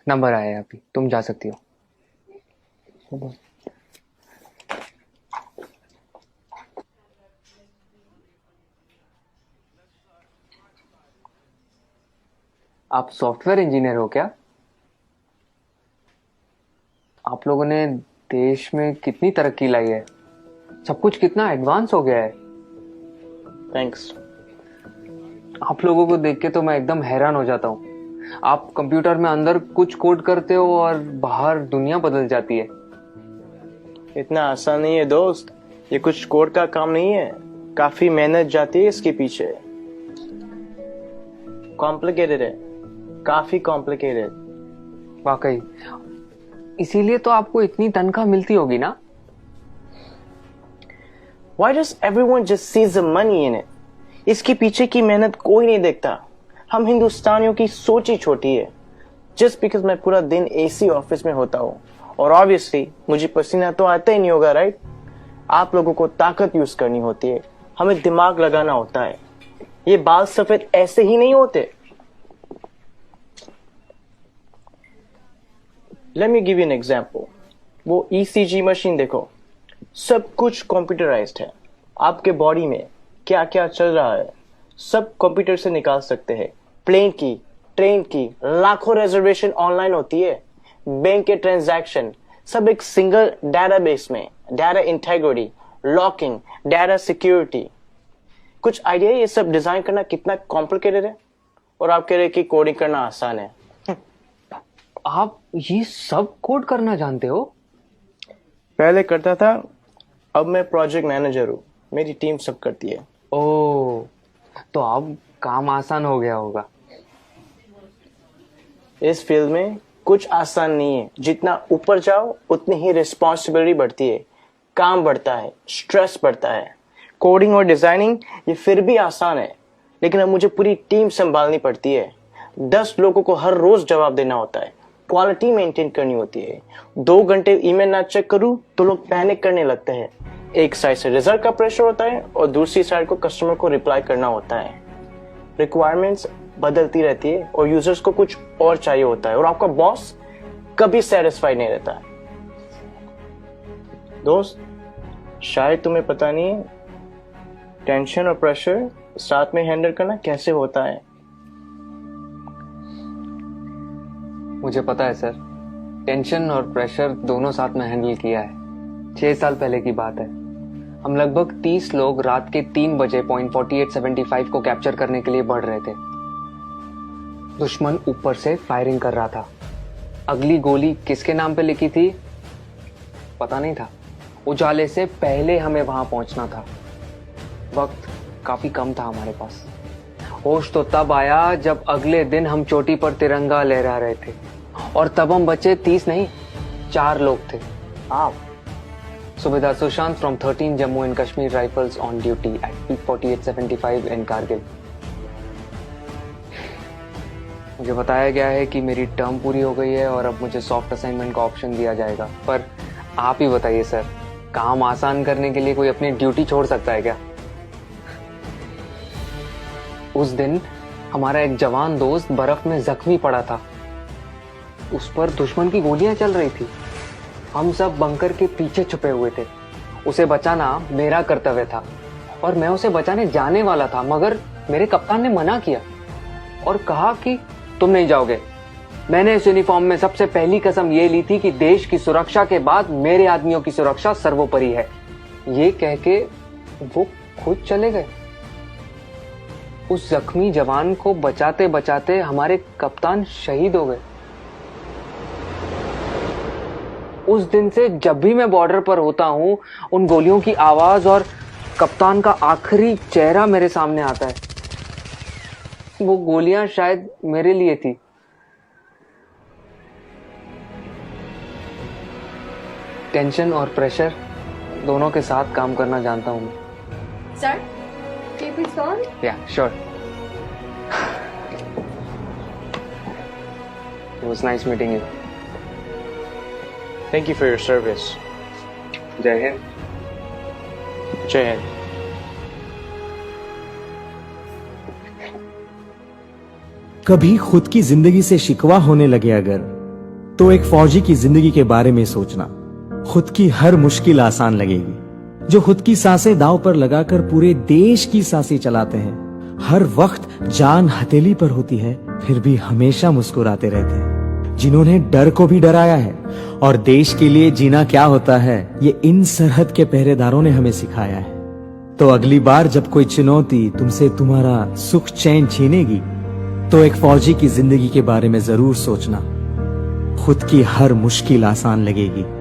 Number आया है अभी, तुम जा सकती हो। आप सॉफ्टवेयर इंजीनियर हो क्या? आप लोगों ने देश में कितनी तरक्की लाई है, सब कुछ कितना एडवांस हो गया है। थैंक्स। आप लोगों को देख के तो मैं एकदम हैरान हो जाता हूँ। आप कंप्यूटर में अंदर कुछ कोड करते हो और बाहर दुनिया बदल जाती है। इतना आसान नहीं है दोस्त, ये कुछ कोड का काम नहीं है, काफी मेहनत जाती है इसके पीछे। कॉम्प्लिकेटेड है, काफी कॉम्प्लिकेटेड। वाकई, इसीलिए तो आपको इतनी तनख्वाह मिलती होगी ना। Why does everyone just sees the money in it? इसके पीछे की मेहनत कोई नहीं देखता। हम हिंदुस्तानियों की सोच ही छोटी है। जस्ट बिकॉज मैं पूरा दिन एसी ऑफिस में होता हूँ और ऑब्वियसली मुझे पसीना तो आता ही नहीं होगा, राइट? आप लोगों को ताकत यूज करनी होती है, हमें दिमाग लगाना होता है। ये बाल सफेद ऐसे ही नहीं होते। Let me give you an example. वो ईसीजी मशीन देखो, सब कुछ कंप्यूटराइज्ड है। आपके बॉडी में क्या क्या चल रहा है सब कंप्यूटर से निकाल सकते हैं। प्लेन की, ट्रेन की, लाखों रिजर्वेशन ऑनलाइन होती है। बैंक के ट्रांजैक्शन सब एक सिंगल डेटाबेस में। Data integrity, locking, data security. कुछ आइडिया ये सब डिजाइन करना कितना कॉम्प्लिकेटेड है? और आप कह रहे कि कोडिंग करना आसान है। आप ये सब कोड करना जानते हो? पहले करता था, अब मैं प्रोजेक्ट मैनेजर हूँ, मेरी टीम सब करती है। ओह, तो अब काम आसान हो गया होगा। इस फील्ड में कुछ आसान नहीं है। जितना ऊपर जाओ उतनी ही रिस्पॉन्सिबिलिटी बढ़ती है, काम बढ़ता है, स्ट्रेस बढ़ता है। कोडिंग और डिजाइनिंग ये फिर भी आसान है, लेकिन अब मुझे पूरी टीम संभालनी पड़ती है। 10 लोगों को हर रोज जवाब देना होता है, क्वालिटी मेंटेन करनी होती है। 2 घंटे ईमेल ना चेक करूं तो लोग पैनिक करने लगते हैं। एक साइड से रिजल्ट का प्रेशर होता है और दूसरी साइड को कस्टमर को रिप्लाई करना होता है। रिक्वायरमेंट्स बदलती रहती है और यूजर्स को कुछ और चाहिए होता है, और आपका बॉस कभी सेटिस्फाइड नहीं रहता है। दोस्त, शायद तुम्हें पता नहीं है टेंशन और प्रेशर साथ में हैंडल करना कैसे होता है। मुझे पता है सर, टेंशन और प्रेशर दोनों साथ में हैंडल किया है। 6 साल पहले की बात है। हम लगभग 30 लोग रात के 3 बजे पॉइंट 4875 को कैप्चर करने के लिए बढ़ रहे थे। दुश्मन ऊपर से फायरिंग कर रहा था। अगली गोली किसके नाम पे लिखी थी पता नहीं था। उजाले से पहले हमें वहां पहुंचना था। वक्त काफी कम था हमारे पास। होश तो तब आया जब अगले दिन हम चोटी पर तिरंगा लहरा रहे थे, और तब हम बचे 30 नहीं, 4 लोग थे। आप Subedar Sushant from 13 Jammu and Kashmir rifles on duty at peak 4875 in Kargil. मुझे बताया गया है कि मेरी टर्म पूरी हो गई है और अब मुझे सॉफ्ट असाइनमेंट का ऑप्शन दिया जाएगा। पर आप ही बताइए सर, काम आसान करने के लिए कोई अपनी ड्यूटी छोड़ सकता है क्या? उस दिन हमारा एक जवान दोस्त बर्फ में जख्मी पड़ा था। उस पर दुश्मन की गोलियां चल रही थी। हम सब बंकर के पीछे छुपे हुए थे। उसे बचाना मेरा कर्तव्य था और मैं उसे बचाने जाने वाला था, मगर मेरे कप्तान ने मना किया और कहा कि तुम नहीं जाओगे। मैंने इस यूनिफॉर्म में सबसे पहली कसम ये ली थी कि देश की सुरक्षा के बाद मेरे आदमियों की सुरक्षा सर्वोपरि है। ये कह के वो खुद चले गए। उस जख्मी जवान को बचाते बचाते हमारे कप्तान शहीद हो गए। उस दिन से जब भी मैं बॉर्डर पर होता हूं, उन गोलियों की आवाज और कप्तान का आखिरी चेहरा मेरे सामने आता है। वो गोलियां शायद मेरे लिए थी। टेंशन और प्रेशर दोनों के साथ काम करना जानता हूं मैं। Sir, can you please go on? Yeah, sure. It was nice meeting you. Thank you for your service. जय हिंद। जय हिंद। कभी खुद की जिंदगी से शिकवा होने लगे अगर, तो एक फौजी की जिंदगी के बारे में सोचना। खुद की हर मुश्किल आसान लगेगी। जो खुद की सांसें दांव पर लगाकर पूरे देश की सांसें चलाते हैं, हर वक्त जान हथेली पर होती है, फिर भी हमेशा मुस्कुराते रहते हैं। जिन्होंने डर को भी डराया है और देश के लिए जीना क्या होता है, ये इन सरहद के पहरेदारों ने हमें सिखाया है। तो अगली बार जब कोई चुनौती तुमसे तुम्हारा सुख चैन छीनेगी, तो एक फौजी की जिंदगी के बारे में जरूर सोचना। खुद की हर मुश्किल आसान लगेगी।